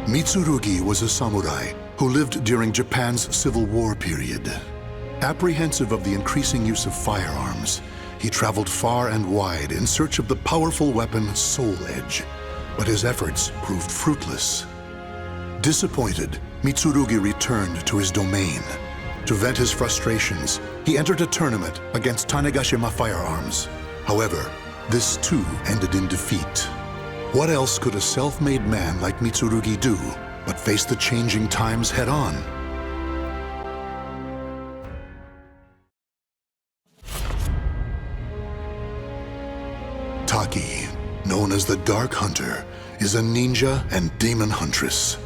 Mitsurugi was a samurai who lived during Japan's Civil War period. Apprehensive of the increasing use of firearms, he traveled far and wide in search of the powerful weapon Soul Edge, but his efforts proved fruitless. Disappointed, Mitsurugi returned to his domain. To vent his frustrations, he entered a tournament against Tanegashima Firearms. However, this too ended in defeat. What else could a self-made man like Mitsurugi do but face the changing times head-on? Taki, known as the Dark Hunter, is a ninja and demon huntress.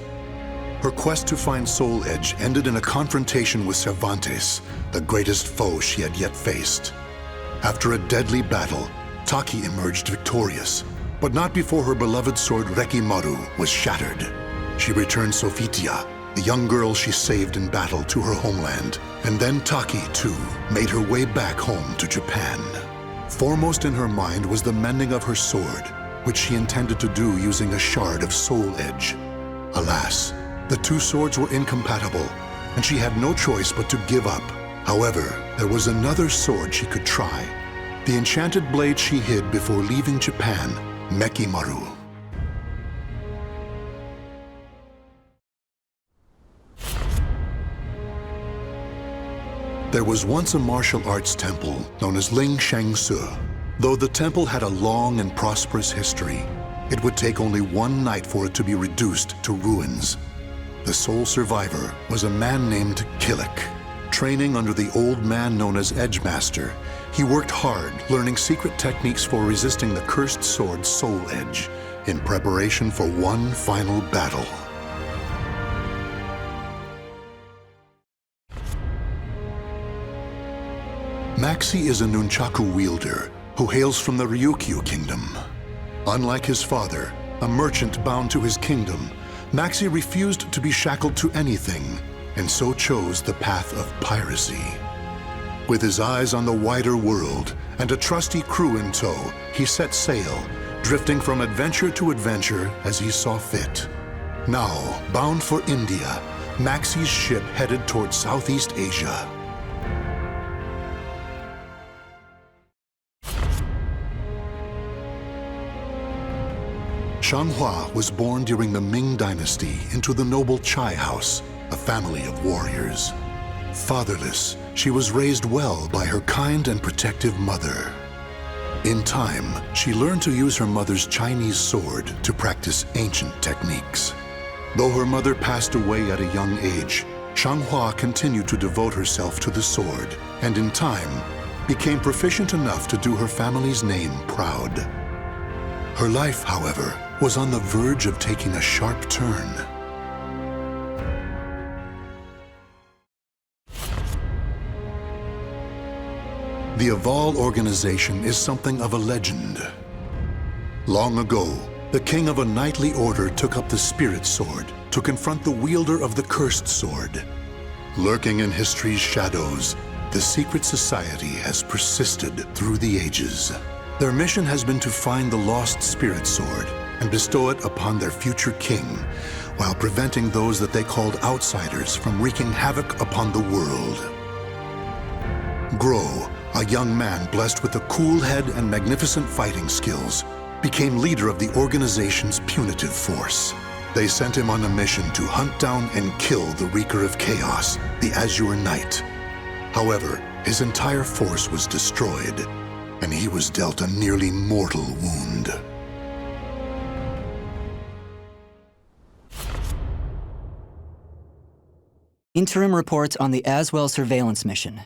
Her quest to find Soul Edge ended in a confrontation with Cervantes, the greatest foe she had yet faced. After a deadly battle, Taki emerged victorious, but not before her beloved sword Rekimaru was shattered. She returned Sofitia, the young girl she saved in battle, to her homeland, and then Taki, too, made her way back home to Japan. Foremost in her mind was the mending of her sword, which she intended to do using a shard of Soul Edge. Alas, the two swords were incompatible, and she had no choice but to give up. However, there was another sword she could try. The enchanted blade she hid before leaving Japan, Mekimaru. There was once a martial arts temple known as Ling Shengsu. Though the temple had a long and prosperous history, it would take only one night for it to be reduced to ruins. The sole survivor was a man named Killick. Training under the old man known as Edgemaster, he worked hard, learning secret techniques for resisting the cursed sword Soul Edge, in preparation for one final battle. Maxi is a nunchaku wielder who hails from the Ryukyu kingdom. Unlike his father, a merchant bound to his kingdom, Maxi refused to be shackled to anything, and so chose the path of piracy. With his eyes on the wider world and a trusty crew in tow, he set sail, drifting from adventure to adventure as he saw fit. Now, bound for India, Maxi's ship headed toward Southeast Asia. Xianghua was born during the Ming Dynasty into the noble Chai house, a family of warriors. Fatherless, she was raised well by her kind and protective mother. In time, she learned to use her mother's Chinese sword to practice ancient techniques. Though her mother passed away at a young age, Xianghua continued to devote herself to the sword, and in time, became proficient enough to do her family's name proud. Her life, however, was on the verge of taking a sharp turn. The Aval organization is something of a legend. Long ago, the king of a knightly order took up the spirit sword to confront the wielder of the cursed sword. Lurking in history's shadows, the secret society has persisted through the ages. Their mission has been to find the lost spirit sword and bestow it upon their future king, while preventing those that they called outsiders from wreaking havoc upon the world. Gro, a young man blessed with a cool head and magnificent fighting skills, became leader of the organization's punitive force. They sent him on a mission to hunt down and kill the Wreaker of Chaos, the Azure Knight. However, his entire force was destroyed, and he was dealt a nearly mortal wound. Interim report on the Aswell surveillance mission.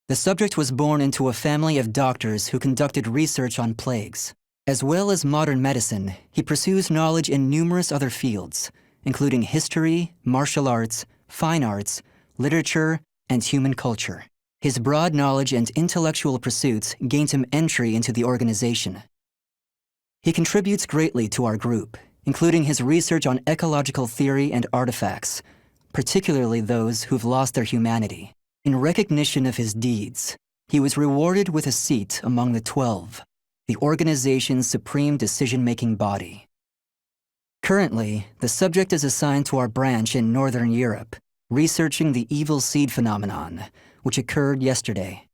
The subject was born into a family of doctors who conducted research on plagues. As well as modern medicine, he pursues knowledge in numerous other fields, including history, martial arts, fine arts, literature, and human culture. His broad knowledge and intellectual pursuits gained him entry into the organization. He contributes greatly to our group, including his research on ecological theory and artifacts, particularly those who've lost their humanity. In recognition of his deeds, he was rewarded with a seat among the 12, the organization's supreme decision-making body. Currently, the subject is assigned to our branch in Northern Europe, researching the evil seed phenomenon, which occurred yesterday.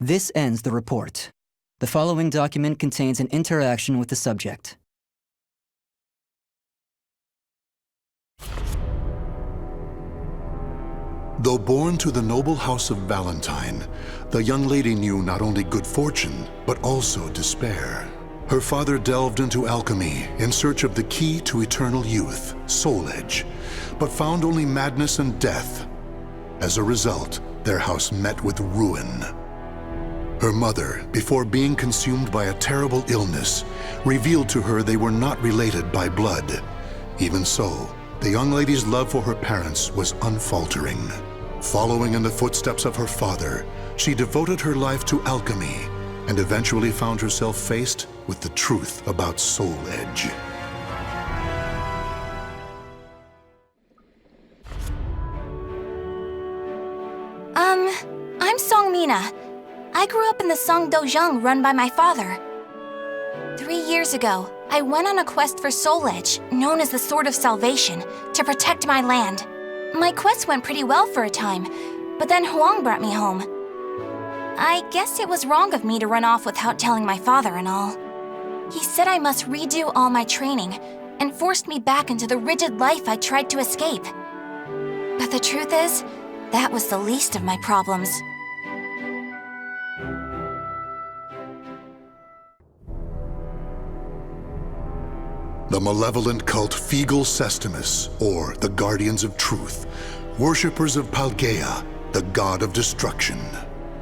This ends the report. The following document contains an interaction with the subject. Though born to the noble house of Valentine, the young lady knew not only good fortune, but also despair. Her father delved into alchemy in search of the key to eternal youth, Soul Edge, but found only madness and death. As a result, their house met with ruin. Her mother, before being consumed by a terrible illness, revealed to her they were not related by blood. Even so, the young lady's love for her parents was unfaltering. Following in the footsteps of her father, she devoted her life to alchemy and eventually found herself faced with the truth about Soul Edge. I'm Songmina. I grew up in the Song Dojang run by my father. 3 years ago, I went on a quest for Soul Edge, known as the Sword of Salvation, to protect my land. My quest went pretty well for a time, but then Huang brought me home. I guess it was wrong of me to run off without telling my father and all. He said I must redo all my training and forced me back into the rigid life I tried to escape. But the truth is, that was the least of my problems. The malevolent cult Fegal Sestimus, or the Guardians of Truth, worshippers of Paldea, the god of destruction.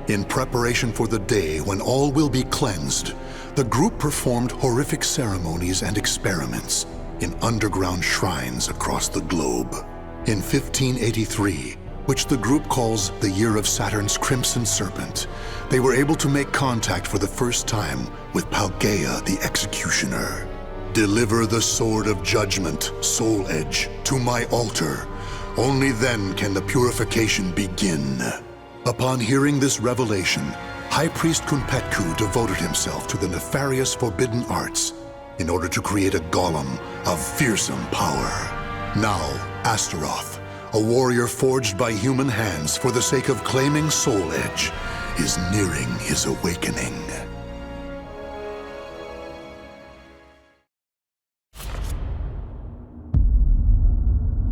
In preparation for the day when all will be cleansed, the group performed horrific ceremonies and experiments in underground shrines across the globe. In 1583, which the group calls the Year of Saturn's Crimson Serpent, they were able to make contact for the first time with Paldea the Executioner. Deliver the Sword of Judgment, Soul Edge, to my altar. Only then can the purification begin. Upon hearing this revelation, High Priest Kunpetku devoted himself to the nefarious forbidden arts in order to create a golem of fearsome power. Now, Astaroth, a warrior forged by human hands for the sake of claiming Soul Edge, is nearing his awakening.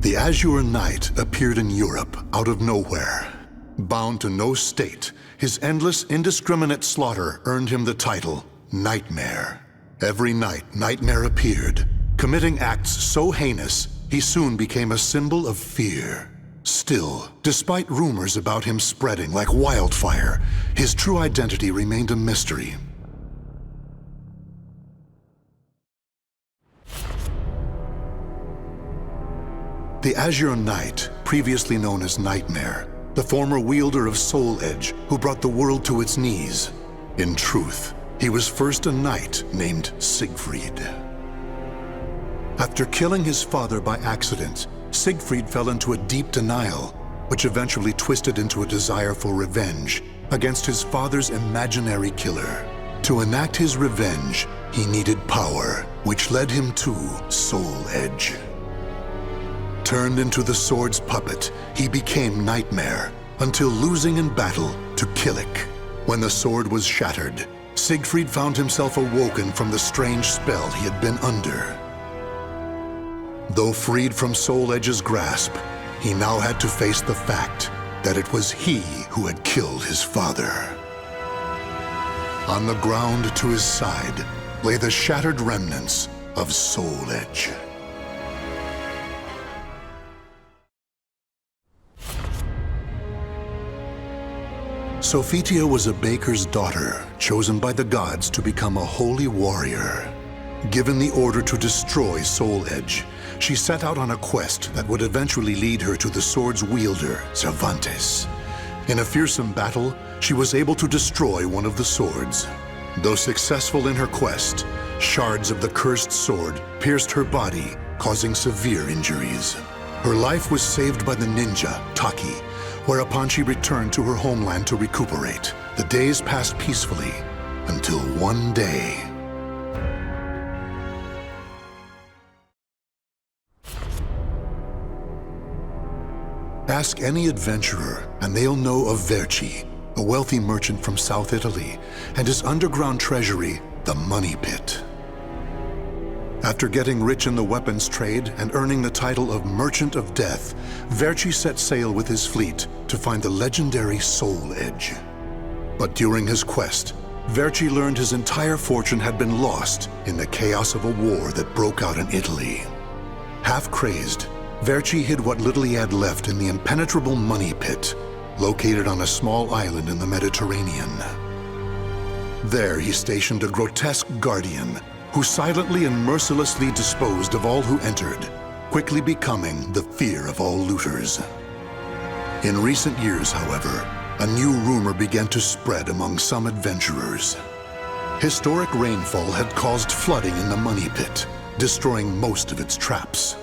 The Azure Knight appeared in Europe out of nowhere. Bound to no state, his endless, indiscriminate slaughter earned him the title Nightmare. Every night, Nightmare appeared, committing acts so heinous, he soon became a symbol of fear. Still, despite rumors about him spreading like wildfire, his true identity remained a mystery. The Azure Knight, previously known as Nightmare, the former wielder of Soul Edge who brought the world to its knees. In truth, he was first a knight named Siegfried. After killing his father by accident, Siegfried fell into a deep denial, which eventually twisted into a desire for revenge against his father's imaginary killer. To enact his revenge, he needed power, which led him to Soul Edge. Turned into the sword's puppet, he became Nightmare, until losing in battle to Killik. When the sword was shattered, Siegfried found himself awoken from the strange spell he had been under. Though freed from Soul Edge's grasp, he now had to face the fact that it was he who had killed his father. On the ground to his side lay the shattered remnants of Soul Edge. Sophitia was a baker's daughter, chosen by the gods to become a holy warrior. Given the order to destroy Soul Edge, she set out on a quest that would eventually lead her to the sword's wielder, Cervantes. In a fearsome battle, she was able to destroy one of the swords. Though successful in her quest, shards of the cursed sword pierced her body, causing severe injuries. Her life was saved by the ninja, Taki, whereupon she returned to her homeland to recuperate. The days passed peacefully until one day, Ask any adventurer, and they'll know of Verci, a wealthy merchant from South Italy, and his underground treasury, the Money Pit. After getting rich in the weapons trade and earning the title of Merchant of Death, Verci set sail with his fleet to find the legendary Soul Edge. But during his quest, Verci learned his entire fortune had been lost in the chaos of a war that broke out in Italy. Half crazed, Verci hid what little he had left in the impenetrable Money Pit, located on a small island in the Mediterranean. There he stationed a grotesque guardian who silently and mercilessly disposed of all who entered, quickly becoming the fear of all looters. In recent years, however, a new rumor began to spread among some adventurers. Historic rainfall had caused flooding in the Money Pit, destroying most of its traps.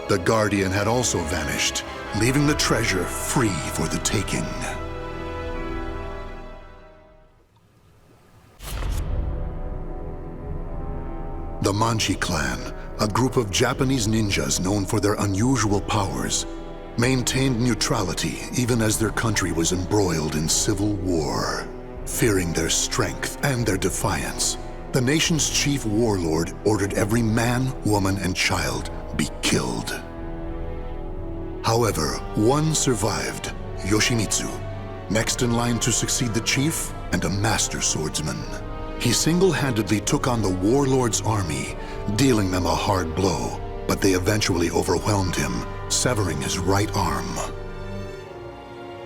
The Guardian had also vanished, leaving the treasure free for the taking. The Manchi clan, a group of Japanese ninjas known for their unusual powers, maintained neutrality even as their country was embroiled in civil war. Fearing their strength and their defiance, the nation's chief warlord ordered every man, woman, and child be killed. However, one survived, Yoshimitsu, next in line to succeed the chief and a master swordsman. He single-handedly took on the warlord's army, dealing them a hard blow, but they eventually overwhelmed him, severing his right arm.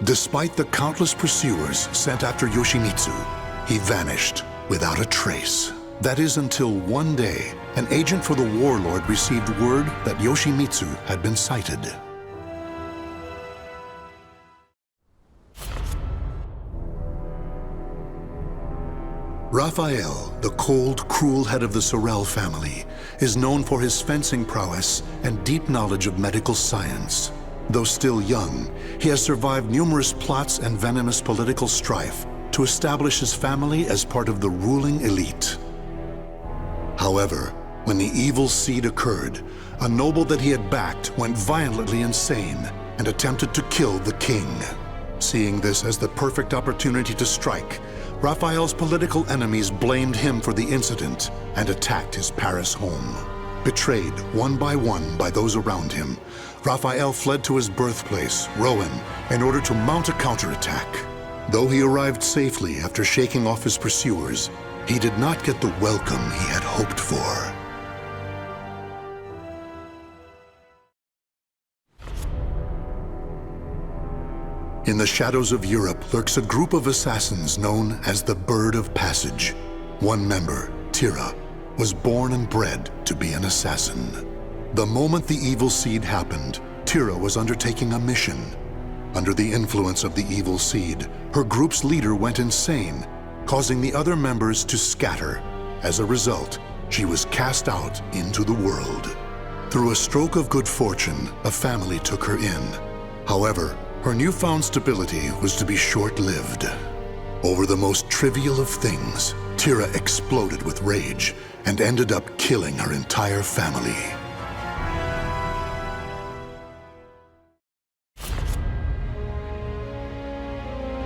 Despite the countless pursuers sent after Yoshimitsu, he vanished without a trace. That is until one day, an agent for the warlord received word that Yoshimitsu had been sighted. Raphael, the cold, cruel head of the Sorel family, is known for his fencing prowess and deep knowledge of medical science. Though still young, he has survived numerous plots and venomous political strife to establish his family as part of the ruling elite. However, when the evil seed occurred, a noble that he had backed went violently insane and attempted to kill the king. Seeing this as the perfect opportunity to strike, Raphael's political enemies blamed him for the incident and attacked his Paris home. Betrayed one by those around him, Raphael fled to his birthplace, Rouen, in order to mount a counterattack. Though he arrived safely after shaking off his pursuers, he did not get the welcome he had hoped for. In the shadows of Europe lurks a group of assassins known as the Bird of Passage. One member, Tira, was born and bred to be an assassin. The moment the evil seed happened, Tira was undertaking a mission. Under the influence of the evil seed, her group's leader went insane, causing the other members to scatter. As a result, she was cast out into the world. Through a stroke of good fortune, a family took her in. However, her newfound stability was to be short-lived. Over the most trivial of things, Tira exploded with rage and ended up killing her entire family.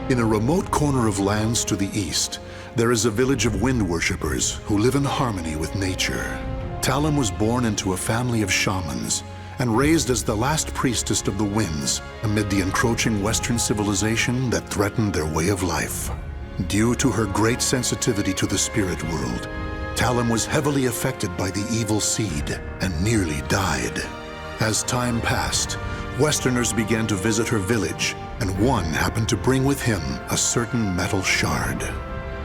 In a remote corner of lands to the east, there is a village of wind worshippers who live in harmony with nature. Talim was born into a family of shamans and raised as the last priestess of the winds amid the encroaching Western civilization that threatened their way of life. Due to her great sensitivity to the spirit world, Talim was heavily affected by the evil seed and nearly died. As time passed, Westerners began to visit her village, and one happened to bring with him a certain metal shard.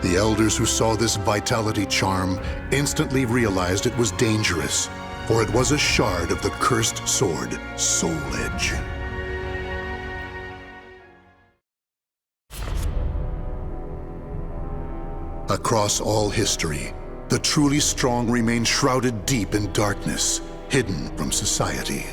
The elders who saw this vitality charm instantly realized it was dangerous, for it was a shard of the cursed sword, Soul Edge. Across all history, the truly strong remain shrouded deep in darkness, hidden from society.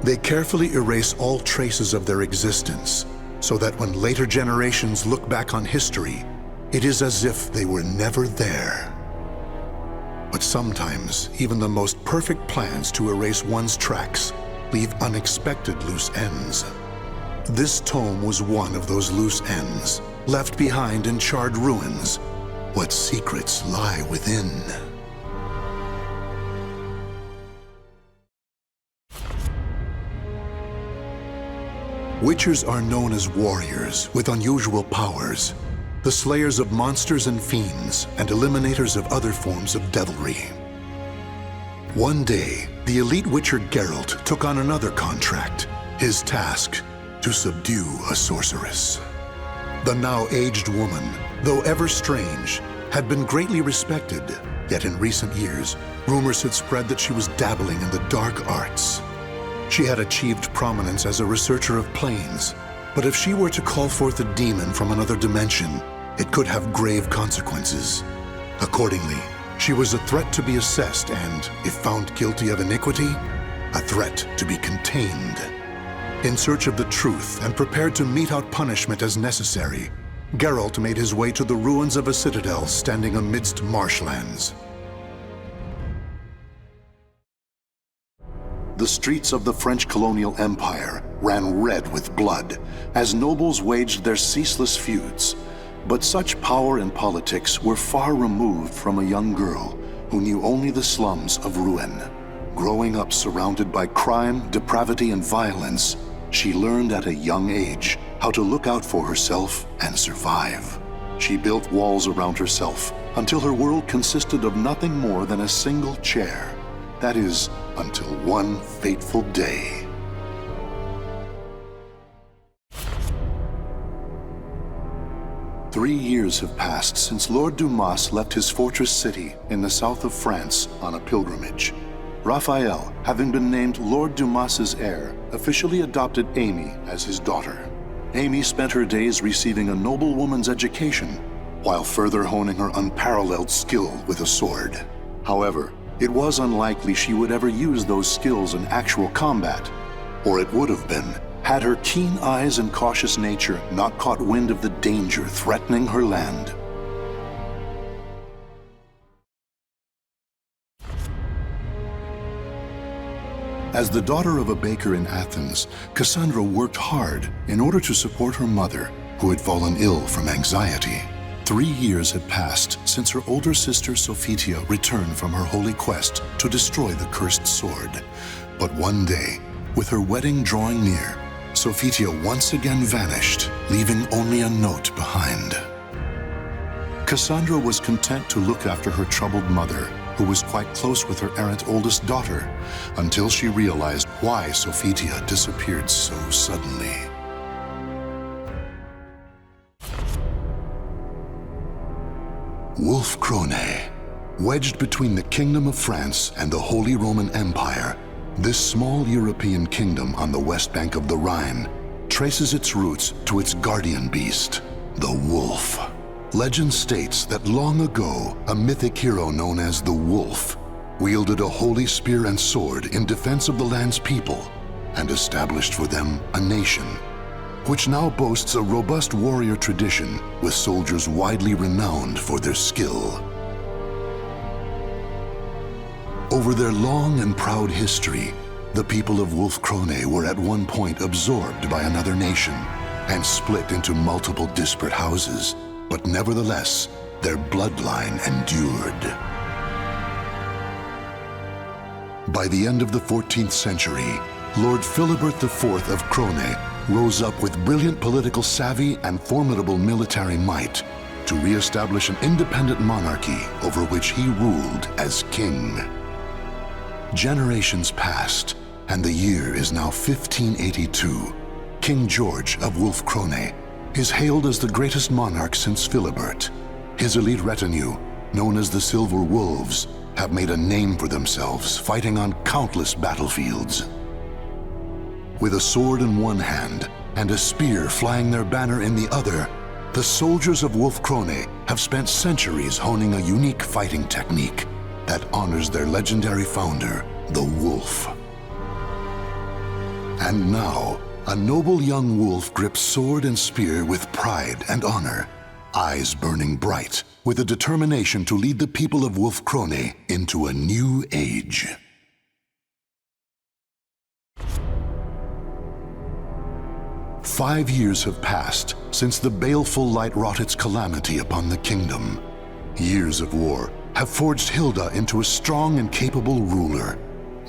They carefully erase all traces of their existence, so that when later generations look back on history, it is as if they were never there. But sometimes, even the most perfect plans to erase one's tracks leave unexpected loose ends. This tome was one of those loose ends, left behind in charred ruins. What secrets lie within? Witchers are known as warriors with unusual powers, the slayers of monsters and fiends, and eliminators of other forms of devilry. One day, the elite witcher Geralt took on another contract, his task to subdue a sorceress. The now aged woman, though ever strange, had been greatly respected, yet in recent years, rumors had spread that she was dabbling in the dark arts. She had achieved prominence as a researcher of planes, but if she were to call forth a demon from another dimension, it could have grave consequences. Accordingly, she was a threat to be assessed and, if found guilty of iniquity, a threat to be contained. In search of the truth and prepared to mete out punishment as necessary, Geralt made his way to the ruins of a citadel standing amidst marshlands. The streets of the French colonial empire ran red with blood as nobles waged their ceaseless feuds. But such power and politics were far removed from a young girl who knew only the slums of Rouen. Growing up surrounded by crime, depravity, and violence, she learned at a young age how to look out for herself and survive. She built walls around herself until her world consisted of nothing more than a single chair. That is, until one fateful day. Three years have passed since Lord Dumas left his fortress city in the south of France on a pilgrimage. Raphael, having been named Lord Dumas's heir, officially adopted Amy as his daughter. Amy spent her days receiving a noblewoman's education, while further honing her unparalleled skill with a sword. However, it was unlikely she would ever use those skills in actual combat, or it would have been had her keen eyes and cautious nature not caught wind of the danger threatening her land. As the daughter of a baker in Athens, Cassandra worked hard in order to support her mother, who had fallen ill from anxiety. 3 years had passed since her older sister Sophitia returned from her holy quest to destroy the cursed sword. But one day, with her wedding drawing near, Sophitia once again vanished, leaving only a note behind. Cassandra was content to look after her troubled mother, who was quite close with her errant oldest daughter, until she realized why Sophitia disappeared so suddenly. Wolf-Krone. Wedged between the Kingdom of France and the Holy Roman Empire, this small European kingdom on the west bank of the Rhine traces its roots to its guardian beast, the wolf. Legend states that long ago, a mythic hero known as the Wolf wielded a holy spear and sword in defense of the land's people and established for them a nation, which now boasts a robust warrior tradition with soldiers widely renowned for their skill. Over their long and proud history, the people of Wolf-Krone were at one point absorbed by another nation and split into multiple disparate houses, but nevertheless, their bloodline endured. By the end of the 14th century, Lord Philibert IV of Krone rose up with brilliant political savvy and formidable military might to re-establish an independent monarchy over which he ruled as king. Generations passed, and the year is now 1582. King George of Wolf-Krone is hailed as the greatest monarch since Philibert. His elite retinue, known as the Silver Wolves, have made a name for themselves, fighting on countless battlefields. With a sword in one hand and a spear flying their banner in the other, the soldiers of Wolf-Krone have spent centuries honing a unique fighting technique that honors their legendary founder, the Wolf. And now, a noble young wolf grips sword and spear with pride and honor, eyes burning bright with a determination to lead the people of Wolf-Krone into a new age. 5 years have passed since the baleful light wrought its calamity upon the kingdom. Years of war have forged Hilda into a strong and capable ruler.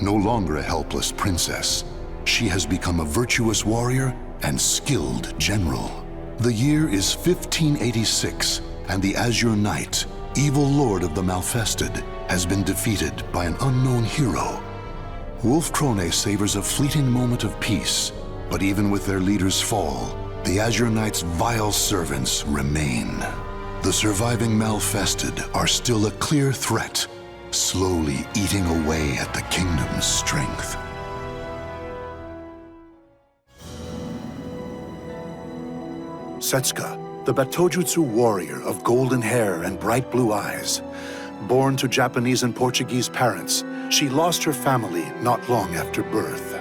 No longer a helpless princess, she has become a virtuous warrior and skilled general. The year is 1586, and the Azure Knight, evil lord of the Malfested, has been defeated by an unknown hero. Wolf Krone savors a fleeting moment of peace, but even with their leader's fall, the Azure Knight's vile servants remain. The surviving Malfested are still a clear threat, slowly eating away at the kingdom's strength. Setsuka, the Batojutsu warrior of golden hair and bright blue eyes. Born to Japanese and Portuguese parents, she lost her family not long after birth.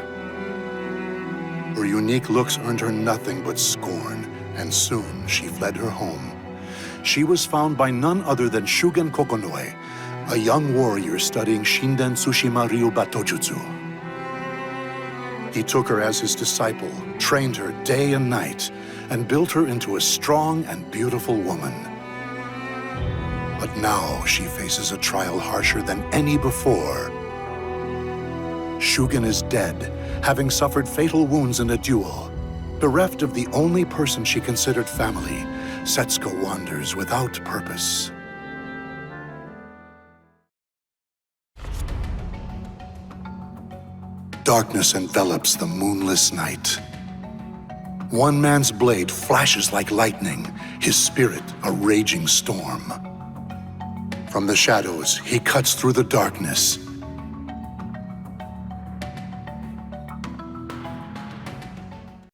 Her unique looks earned her nothing but scorn, and soon she fled her home. She was found by none other than Shugen Kokonoi, a young warrior studying Shinden Tsushima Ryu Batojutsu. He took her as his disciple, trained her day and night, and built her into a strong and beautiful woman. But now she faces a trial harsher than any before. Shugen is dead, having suffered fatal wounds in a duel. Bereft of the only person she considered family, Setsuka wanders without purpose. Darkness envelops the moonless night. One man's blade flashes like lightning, his spirit a raging storm. From the shadows, he cuts through the darkness,